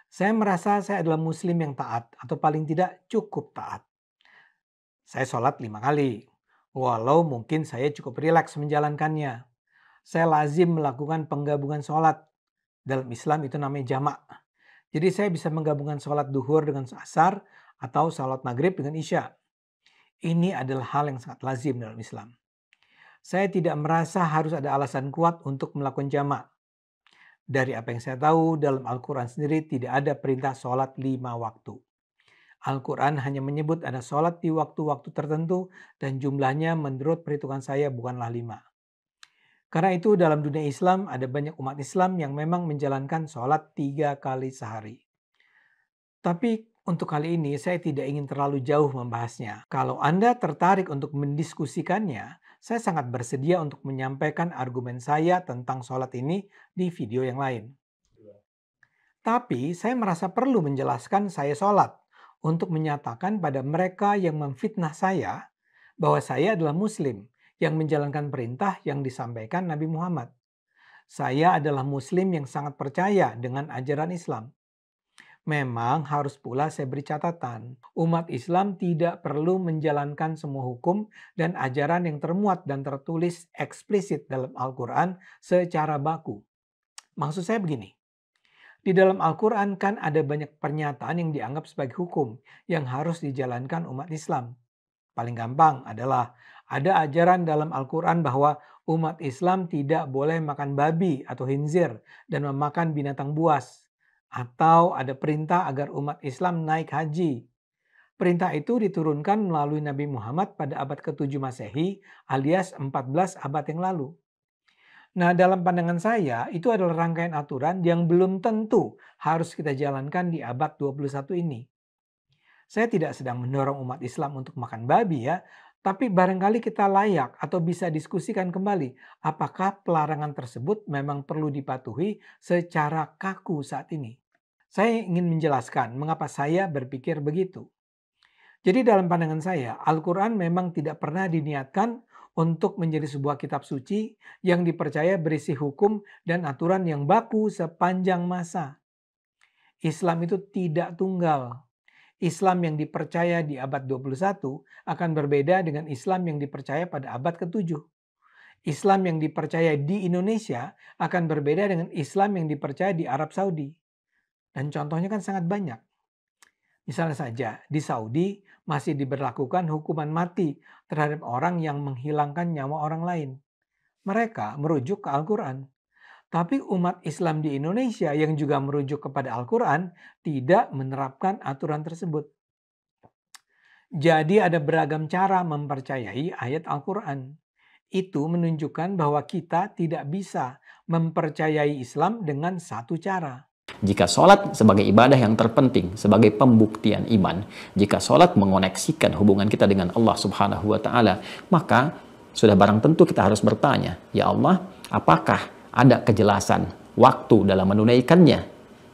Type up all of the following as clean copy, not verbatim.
Saya merasa saya adalah muslim yang taat atau paling tidak cukup taat. Saya sholat 5 kali, walau mungkin saya cukup rileks menjalankannya. Saya lazim melakukan penggabungan sholat. Dalam Islam itu namanya jamak. Jadi saya bisa menggabungkan sholat duhur dengan asar atau sholat maghrib dengan isya. Ini adalah hal yang sangat lazim dalam Islam. Saya tidak merasa harus ada alasan kuat untuk melakukan jamak. Dari apa yang saya tahu, dalam Al-Quran sendiri tidak ada perintah sholat 5 waktu. Al-Quran hanya menyebut ada sholat di waktu-waktu tertentu dan jumlahnya menurut perhitungan saya bukanlah 5. Karena itu dalam dunia Islam ada banyak umat Islam yang memang menjalankan sholat 3 kali sehari. Tapi untuk kali ini saya tidak ingin terlalu jauh membahasnya. Kalau Anda tertarik untuk mendiskusikannya, saya sangat bersedia untuk menyampaikan argumen saya tentang sholat ini di video yang lain. Tapi saya merasa perlu menjelaskan saya sholat untuk menyatakan pada mereka yang memfitnah saya bahwa saya adalah muslim yang menjalankan perintah yang disampaikan Nabi Muhammad. Saya adalah muslim yang sangat percaya dengan ajaran Islam. Memang harus pula saya beri catatan, umat Islam tidak perlu menjalankan semua hukum dan ajaran yang termuat dan tertulis eksplisit dalam Al-Quran secara baku. Maksud saya begini, di dalam Al-Quran kan ada banyak pernyataan yang dianggap sebagai hukum yang harus dijalankan umat Islam. Paling gampang adalah ada ajaran dalam Al-Quran bahwa umat Islam tidak boleh makan babi atau khinzir dan memakan binatang buas. Atau ada perintah agar umat Islam naik haji. Perintah itu diturunkan melalui Nabi Muhammad pada abad ke-7 Masehi alias 14 abad yang lalu. Nah, dalam pandangan saya, itu adalah rangkaian aturan yang belum tentu harus kita jalankan di abad 21 ini. Saya tidak sedang mendorong umat Islam untuk makan babi ya, tapi barangkali kita layak atau bisa diskusikan kembali apakah pelarangan tersebut memang perlu dipatuhi secara kaku saat ini. Saya ingin menjelaskan mengapa saya berpikir begitu. Jadi dalam pandangan saya, Al-Quran memang tidak pernah diniatkan untuk menjadi sebuah kitab suci yang dipercaya berisi hukum dan aturan yang baku sepanjang masa. Islam itu tidak tunggal. Islam yang dipercaya di abad 21 akan berbeda dengan Islam yang dipercaya pada abad ke-7. Islam yang dipercaya di Indonesia akan berbeda dengan Islam yang dipercaya di Arab Saudi. Dan contohnya kan sangat banyak. Misalnya saja, di Saudi masih diberlakukan hukuman mati terhadap orang yang menghilangkan nyawa orang lain. Mereka merujuk ke Al-Quran. Tapi umat Islam di Indonesia yang juga merujuk kepada Al-Quran tidak menerapkan aturan tersebut. Jadi ada beragam cara mempercayai ayat Al-Quran. Itu menunjukkan bahwa kita tidak bisa mempercayai Islam dengan satu cara. Jika sholat sebagai ibadah yang terpenting, sebagai pembuktian iman, jika sholat mengoneksikan hubungan kita dengan Allah Subhanahu wa Ta'ala, maka sudah barang tentu kita harus bertanya, ya Allah, apakah ada kejelasan waktu dalam menunaikannya?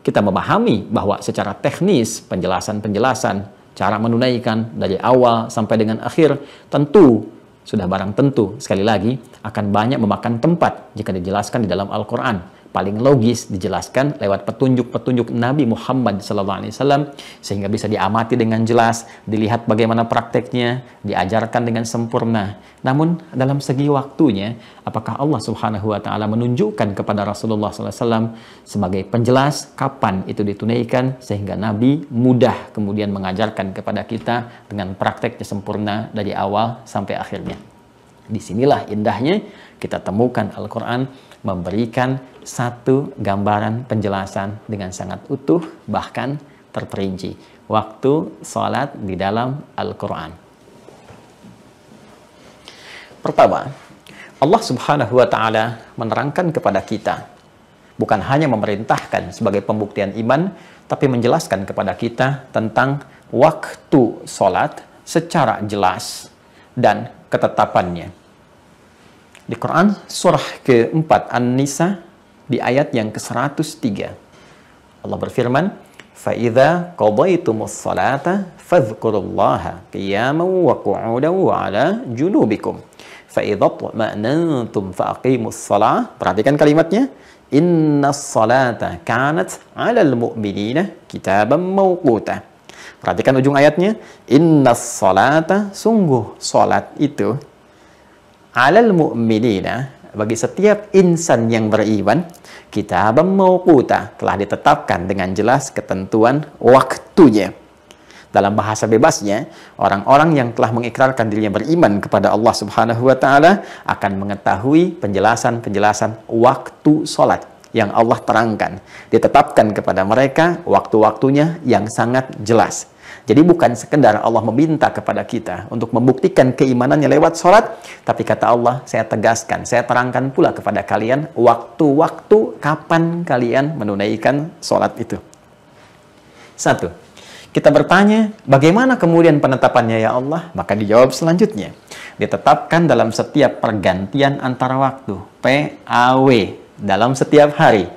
Kita memahami bahwa secara teknis penjelasan-penjelasan cara menunaikan dari awal sampai dengan akhir tentu sudah barang tentu sekali lagi akan banyak memakan tempat jika dijelaskan di dalam Al-Quran. Paling logis dijelaskan lewat petunjuk-petunjuk Nabi Muhammad SAW sehingga bisa diamati dengan jelas, dilihat bagaimana prakteknya, diajarkan dengan sempurna. Namun dalam segi waktunya, apakah Allah Subhanahu wa Ta'ala menunjukkan kepada Rasulullah SAW sebagai penjelas kapan itu ditunaikan sehingga Nabi mudah kemudian mengajarkan kepada kita dengan prakteknya sempurna dari awal sampai akhirnya. Disinilah indahnya kita temukan Al-Quran memberikan satu gambaran penjelasan dengan sangat utuh bahkan terperinci. Waktu sholat di dalam Al-Quran. Pertama, Allah Subhanahu wa Ta'ala menerangkan kepada kita, bukan hanya memerintahkan sebagai pembuktian iman, tapi menjelaskan kepada kita tentang waktu sholat secara jelas dan ketetapannya. Di Quran surah ke-4 An-Nisa di ayat yang ke-103 Allah berfirman, فَإِذَا قَضَيْتُمُ الصَّلَاةَ فَاذْكُرُوا اللَّهَ قِيَامًا وَقُعُودًا وَعَلَى جُنُوبِكُمْ فَإِذَا اطْمَأْنَنْتُمْ فَأَقِيمُوا الصَّلَاةَ. Perhatikan kalimatnya, Innas salata kanat 'alal mu'minina kitaban mawquta. Perhatikan ujung ayatnya. Innas salata, sungguh salat itu, 'alal mu'minina, bagi setiap insan yang beriman, kitaban mawquta, telah ditetapkan dengan jelas ketentuan waktunya. Dalam bahasa bebasnya, orang-orang yang telah mengikrarkan dirinya beriman kepada Allah Subhanahu wa taala akan mengetahui penjelasan-penjelasan waktu salat yang Allah terangkan. Ditetapkan kepada mereka waktu-waktunya yang sangat jelas. Jadi bukan sekedar Allah meminta kepada kita untuk membuktikan keimanannya lewat salat, tapi kata Allah, saya tegaskan, saya terangkan pula kepada kalian waktu-waktu kapan kalian menunaikan salat itu. Satu, kita bertanya, bagaimana kemudian penetapannya ya Allah? Maka dijawab selanjutnya. Ditetapkan dalam setiap pergantian antara waktu. PAW. Dalam setiap hari.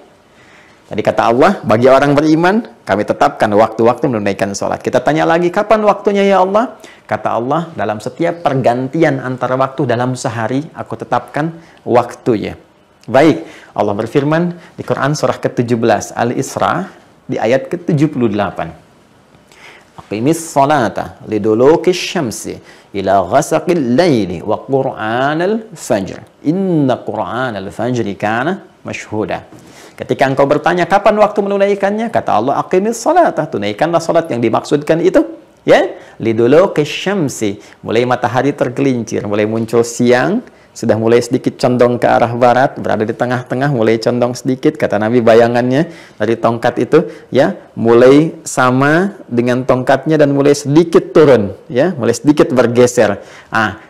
Tadi kata Allah, bagi orang beriman, kami tetapkan waktu-waktu menunaikan sholat. Kita tanya lagi, kapan waktunya ya Allah? Kata Allah, dalam setiap pergantian antara waktu dalam sehari, aku tetapkan waktunya. Baik, Allah berfirman di Quran surah ke-17 Al-Isra di ayat ke-78. Aqimis salata lidulukis syamsi ila ghasaqil laili wa qur'anal fajr. Inna qur'anal fajri kana mashhuda. Ketika engkau bertanya kapan waktu menunaikannya, kata Allah, aqimis salata, tunaikanlah salat yang dimaksudkan itu, ya, lidulukis syamsi, mulai matahari tergelincir, mulai muncul siang, sudah mulai sedikit condong ke arah barat, berada di tengah-tengah, mulai condong sedikit, kata Nabi bayangannya dari tongkat itu, ya, mulai sama dengan tongkatnya dan mulai sedikit turun, ya, mulai sedikit bergeser.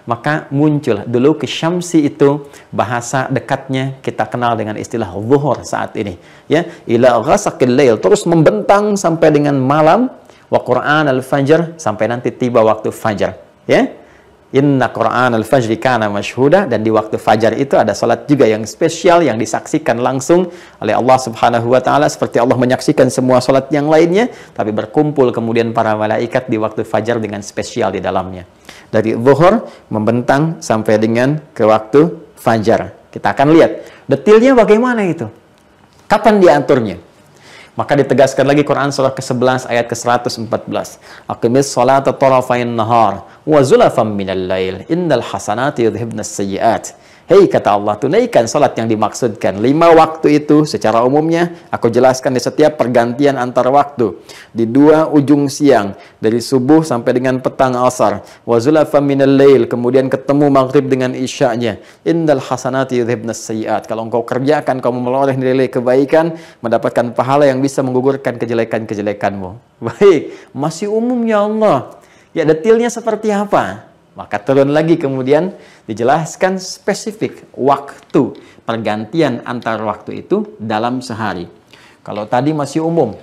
Maka muncul dulu ke syamsi itu, bahasa dekatnya kita kenal dengan istilah zuhur saat ini, ya, ila ghasaqil lail, terus membentang sampai dengan malam, wa Qur'an al-fajr, sampai nanti tiba waktu fajar, ya. Inna Qur'an al-fajri kana mashhuda, dan di waktu fajar itu ada salat juga yang spesial yang disaksikan langsung oleh Allah Subhanahu wa taala, seperti Allah menyaksikan semua salat yang lainnya, tapi berkumpul kemudian para malaikat di waktu fajar dengan spesial di dalamnya. Dari zuhur membentang sampai dengan ke waktu fajar. Kita akan lihat detailnya bagaimana itu. Kapan diaturnya? Maka ditegaskan lagi Quran surah ke-11 ayat ke-114. Aqimis salata tarafain nahar wa zulafam minal lail innal hasanati yudhibnas sayyiat. Hei, kata Allah, tunaikan salat yang dimaksudkan. 5 waktu itu secara umumnya aku jelaskan di setiap pergantian antar waktu. Di 2 ujung siang, dari subuh sampai dengan petang asar. Wa zulafam minal lail, kemudian ketemu maghrib dengan isya'nya. Innal hasanati yudhibnas sayyiat. Kalau engkau kerjakan, kamu meloreh nilai kebaikan, mendapatkan pahala yang bisa menggugurkan kejelekan-kejelekanmu. Baik, masih umum ya Allah. Ya, detailnya seperti apa? Maka turun lagi kemudian dijelaskan spesifik waktu pergantian antar waktu itu dalam sehari. Kalau tadi masih umum,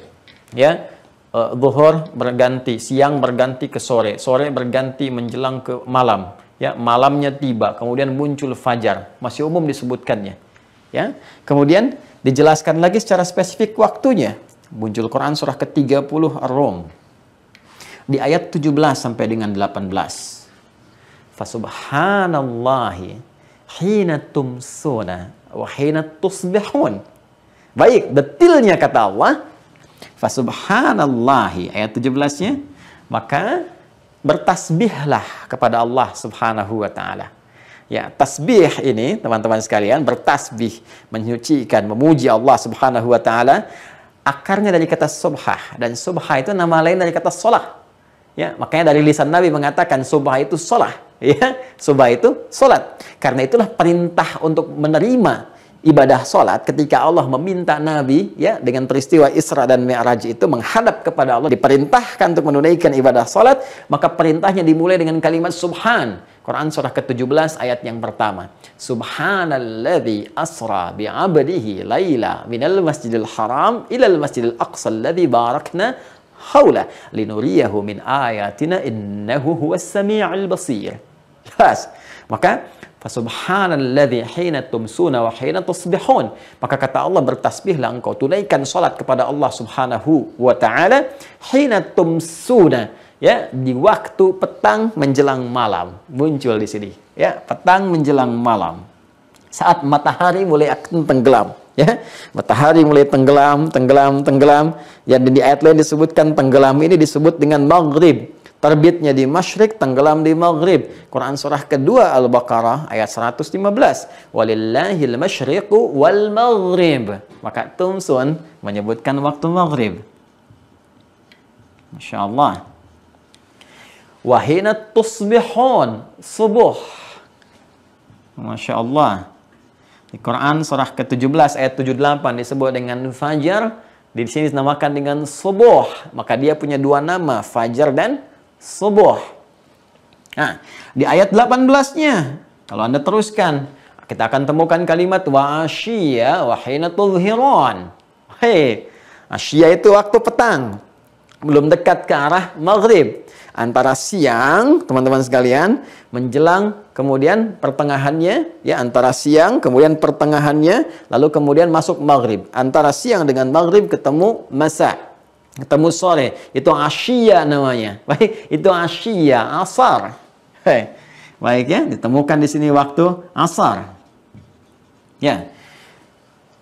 ya, zuhur berganti, siang berganti ke sore, sore berganti menjelang ke malam, ya, malamnya tiba, kemudian muncul fajar, masih umum disebutkannya, ya. Kemudian dijelaskan lagi secara spesifik waktunya. Muncul Quran surah ke-30 Ar-Rum di ayat 17 sampai dengan 18. Fasubhanallahi hina tumsuna wa hina tusbihun. Baik, detailnya kata Allah, fasubhanallahi, ayat 17-nya, maka bertasbihlah kepada Allah Subhanahu wa taala. Ya, tasbih ini teman-teman sekalian, bertasbih, menyucikan, memuji Allah Subhanahu wa taala, akarnya dari kata subhah, dan subhah itu nama lain dari kata shalah. Ya, makanya dari lisan Nabi mengatakan subhah itu shalah. Ya, subah itu salat. Karena itulah perintah untuk menerima ibadah salat ketika Allah meminta Nabi, ya, dengan peristiwa Isra dan Mi'raj itu menghadap kepada Allah, diperintahkan untuk menunaikan ibadah salat, maka perintahnya dimulai dengan kalimat subhan. Quran surah ke-17 ayat yang pertama. Subhanalladzi asra bi'abdihi laila minal masjidil haram ilal masjidil aqsa alladzi barakna haula linuriyahu min ayatina innahu huwas sami'ul basir. Jelas. Maka fasubhanalladzi hina tumsuna wa hina tusbihun. Maka kata Allah, bertasbihlah engkau, tunaikan salat kepada Allah Subhanahu wa taala hina tumsuna, ya, di waktu petang menjelang malam. Muncul di sini, ya, petang menjelang malam. Saat matahari mulai akan tenggelam, Ya, matahari mulai tenggelam, tenggelam. Yang di ayat lain disebutkan tenggelam ini disebut dengan maghrib. Terbitnya di masyrik, tenggelam di maghrib. Quran surah kedua Al-Baqarah ayat 115. Walillahil masyriqu wal maghrib. Maka Tumsun menyebutkan waktu maghrib. Masya Allah. Wahina tusbihun, subuh. Masya Allah. Di Quran surah ke-17 ayat 78 disebut dengan fajar, di sini dinamakan dengan subuh. Maka dia punya dua nama, fajar dan subuh. Nah, di ayat 18-nya, kalau Anda teruskan, kita akan temukan kalimat wa asyiya wa hina tudhiran. Hei, asyiya itu waktu petang, belum dekat ke arah maghrib. Antara siang, teman-teman sekalian, menjelang kemudian pertengahannya, ya antara siang, kemudian pertengahannya, lalu kemudian masuk maghrib. Antara siang dengan maghrib ketemu masa, ketemu sore. Itu asyiya namanya. Baik, itu asyiya, asar. Baik ya, ditemukan di sini waktu asar. Ya.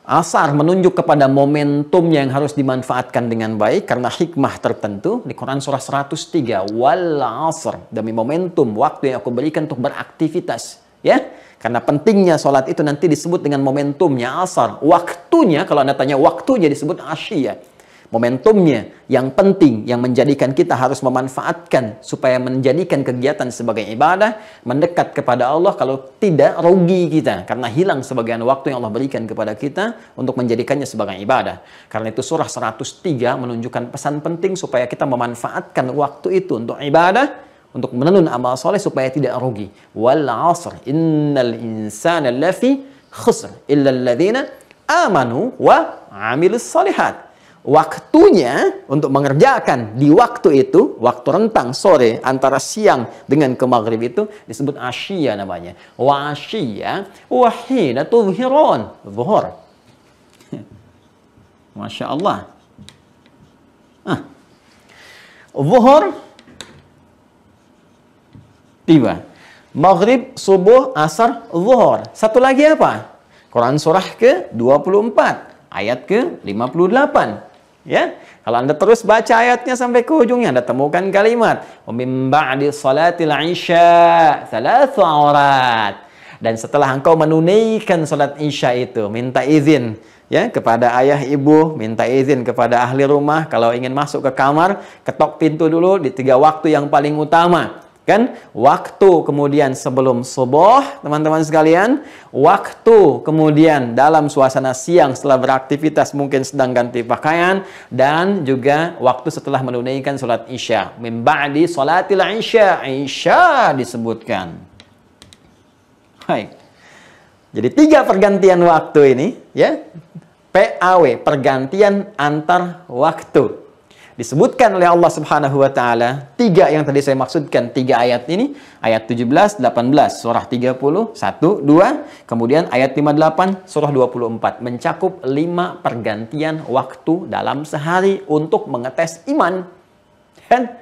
Asar menunjuk kepada momentum yang harus dimanfaatkan dengan baik karena hikmah tertentu. Di Quran surah 103, wal asr, demi momentum waktu yang aku berikan untuk beraktivitas, ya. Karena pentingnya sholat itu nanti disebut dengan momentumnya asar. Waktunya, kalau Anda tanya waktunya disebut asyiyah. Momentumnya yang penting, yang menjadikan kita harus memanfaatkan supaya menjadikan kegiatan sebagai ibadah, mendekat kepada Allah. Kalau tidak, rugi kita karena hilang sebagian waktu yang Allah berikan kepada kita untuk menjadikannya sebagai ibadah. Karena itu surah 103 menunjukkan pesan penting supaya kita memanfaatkan waktu itu untuk ibadah, untuk menenun amal soleh supaya tidak rugi. Wal asr innal insana lafi khusr illa alladhina amanu wa amilus solihat. Waktunya untuk mengerjakan di waktu itu, waktu rentang sore antara siang dengan ke maghrib itu disebut asyiyah namanya. Wa asyiyah wa hina tudhiran, zuhur. Masya Allah. Zuhur tiba. Maghrib, subuh, asar, zuhur. Satu lagi apa? Quran surah ke-24 ayat ke-58. Ya, kalau Anda terus baca ayatnya sampai ke ujungnya, Anda temukan kalimat min ba'di salatil isya thalathu awrat. Dan setelah engkau menunaikan salat isya itu, minta izin ya kepada ayah ibu, minta izin kepada ahli rumah. Kalau ingin masuk ke kamar, ketok pintu dulu di 3 waktu yang paling utama. Kan waktu kemudian sebelum subuh, teman-teman sekalian, waktu kemudian dalam suasana siang setelah beraktivitas mungkin sedang ganti pakaian, dan juga waktu setelah menunaikan salat isya. Min ba'di salatil isya, isya disebutkan. Baik. Jadi 3 pergantian waktu ini, ya. PAW, pergantian antar waktu. Disebutkan oleh Allah Subhanahu wa taala 3 yang tadi saya maksudkan, 3 ayat ini, ayat 17, 18 surah 30, 1, 2, kemudian ayat 58 surah 24 mencakup 5 pergantian waktu dalam sehari untuk mengetes iman. Kan?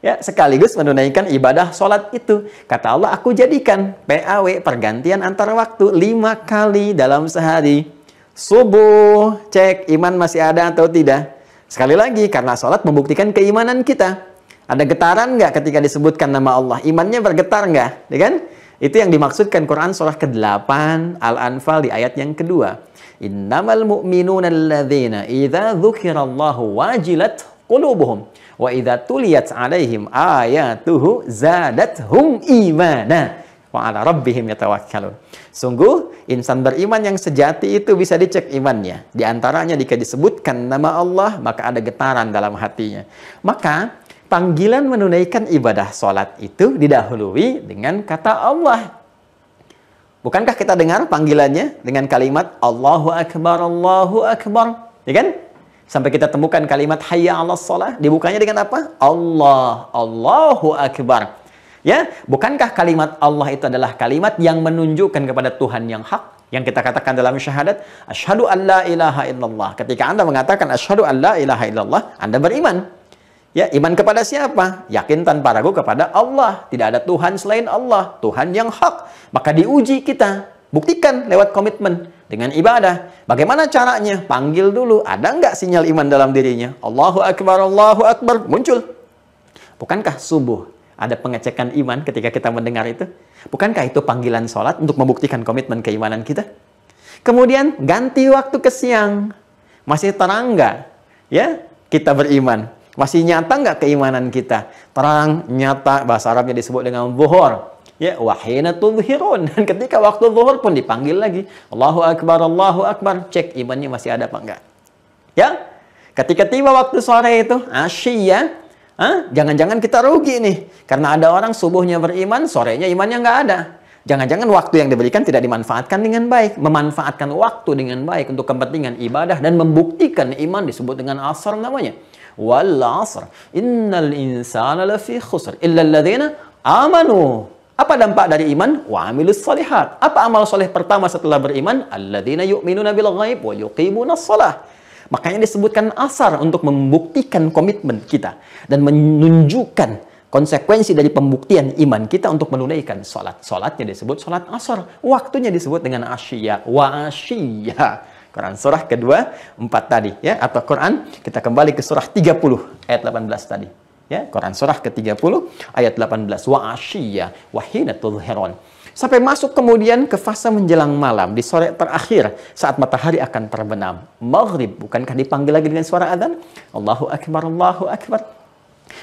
Ya, sekaligus menunaikan ibadah sholat itu. Kata Allah, aku jadikan PAW, pergantian antar waktu 5 kali dalam sehari. Subuh, cek iman masih ada atau tidak. Sekali lagi, karena sholat membuktikan keimanan kita. Ada getaran nggak ketika disebutkan nama Allah? Imannya bergetar nggak? Ya kan? Itu yang dimaksudkan Quran surah ke-8 Al-Anfal di ayat yang kedua. Innamal mu'minuna alladzina idza dzukirallahu wajilat qulubuhum wa idza tuliyat alaihim ayatuhu zadathum imana wa ala rabbihim yatawakkalun. Sungguh insan beriman yang sejati itu bisa dicek imannya. Di antaranya jika disebutkan nama Allah, maka ada getaran dalam hatinya. Maka panggilan menunaikan ibadah sholat itu didahului dengan kata Allah. Bukankah kita dengar panggilannya dengan kalimat Allahu Akbar, Allahu Akbar, ya kan? Sampai kita temukan kalimat hayya 'alas shalah, dibukanya dengan apa? Allah, Allahu Akbar. Ya, bukankah kalimat Allah itu adalah kalimat yang menunjukkan kepada Tuhan yang hak, yang kita katakan dalam syahadat, asyhadu an la ilaha illallah. Ketika Anda mengatakan asyhadu an la ilaha illallah, Anda beriman. Ya, iman kepada siapa? Yakin tanpa ragu kepada Allah. Tidak ada Tuhan selain Allah, Tuhan yang hak. Maka diuji kita. Buktikan lewat komitmen dengan ibadah. Bagaimana caranya? Panggil dulu. Ada nggak sinyal iman dalam dirinya? Allahu Akbar, muncul. Bukankah subuh ada pengecekan iman ketika kita mendengar itu? Bukankah itu panggilan sholat untuk membuktikan komitmen keimanan kita? Kemudian ganti waktu ke siang. Masih terang nggak? Ya, kita beriman. Masih nyata nggak keimanan kita? Terang, nyata, bahasa Arabnya disebut dengan zuhur. Ya, wahina tudhirun. Dan ketika waktu zuhur pun dipanggil lagi. Allahu Akbar, cek imannya masih ada apa enggak. Ya, ketika tiba waktu sore itu, asyiyah, jangan-jangan kita rugi nih. Karena ada orang subuhnya beriman, sorenya imannya nggak ada. Jangan-jangan waktu yang diberikan tidak dimanfaatkan dengan baik. Memanfaatkan waktu dengan baik untuk kepentingan ibadah dan membuktikan iman disebut dengan asar namanya. Wal asr, innal insana lafi khusr, illa alladhina amanu. Apa dampak dari iman? Wa amilus solihat. Apa amal soleh pertama setelah beriman? Alladzina yu'minuna bil ghaib wa yuqimunas shalah. Makanya disebutkan asar untuk membuktikan komitmen kita dan menunjukkan konsekuensi dari pembuktian iman kita untuk menunaikan salat. Salatnya disebut salat asar. Waktunya disebut dengan asyiyah. Wa asyiyah. Quran surah kedua 4 tadi ya, atau Quran kita kembali ke surah 30 ayat 18 tadi. Ya, Quran surah ke-30 ayat 18, wa asyiyya wa hina tudhhirun. Sampai masuk kemudian ke fase menjelang malam, di sore terakhir saat matahari akan terbenam. Maghrib, bukankah dipanggil lagi dengan suara adzan? Allahu Akbar, Allahu Akbar.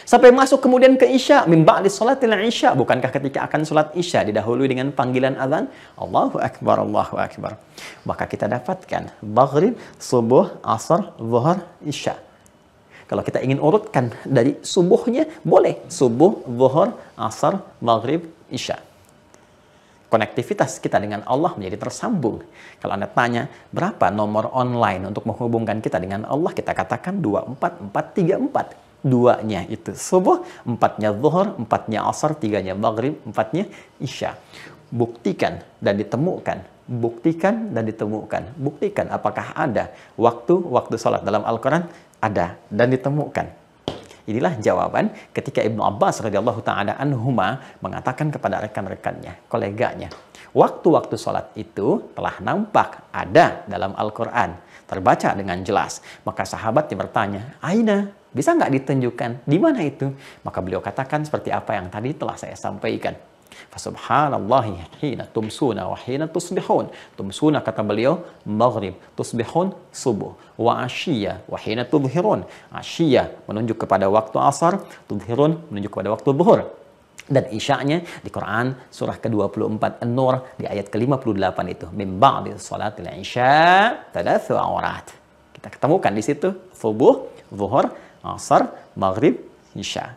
Sampai masuk kemudian ke isya, min ba'di salatil isya, bukankah ketika akan salat isya didahului dengan panggilan adzan? Allahu Akbar, Allahu Akbar. Maka kita dapatkan maghrib, subuh, asar, zuhur, isya. Kalau kita ingin urutkan dari subuhnya, boleh. Subuh, zuhur, asar, maghrib, isya. Konektivitas kita dengan Allah menjadi tersambung. Kalau Anda tanya, berapa nomor online untuk menghubungkan kita dengan Allah? Kita katakan 24434. Duanya itu subuh, 4-nya zuhur, 4-nya asar, 3-nya maghrib, 4-nya isya. Buktikan dan ditemukan. Buktikan dan ditemukan. Buktikan apakah ada waktu salat dalam Al-Quran? Ada dan ditemukan. Inilah jawaban ketika Ibnu Abbas radhiyallahu ta'ala anhuma mengatakan kepada rekan-rekannya, koleganya, waktu-waktu sholat itu telah nampak ada dalam Al-Quran, terbaca dengan jelas. Maka sahabatnya bertanya, Aina, bisa nggak ditunjukkan? Di mana itu? Maka beliau katakan seperti apa yang tadi telah saya sampaikan. Fasubhanallahi hina tumsuna wa hina tusbihun. Tumsuna kata beliau maghrib, tusbihun subuh, wa asyiyah wa hina tudhhirun. Asyiyah menunjuk kepada waktu asar, tudhhirun menunjuk kepada waktu zuhur. Dan isya'nya di Quran surah ke-24 An-Nur di ayat ke-58 itu min ba'di salatil isya tadatsu awrat. Kita ketemukan di situ subuh, zuhur, asar, maghrib, isya.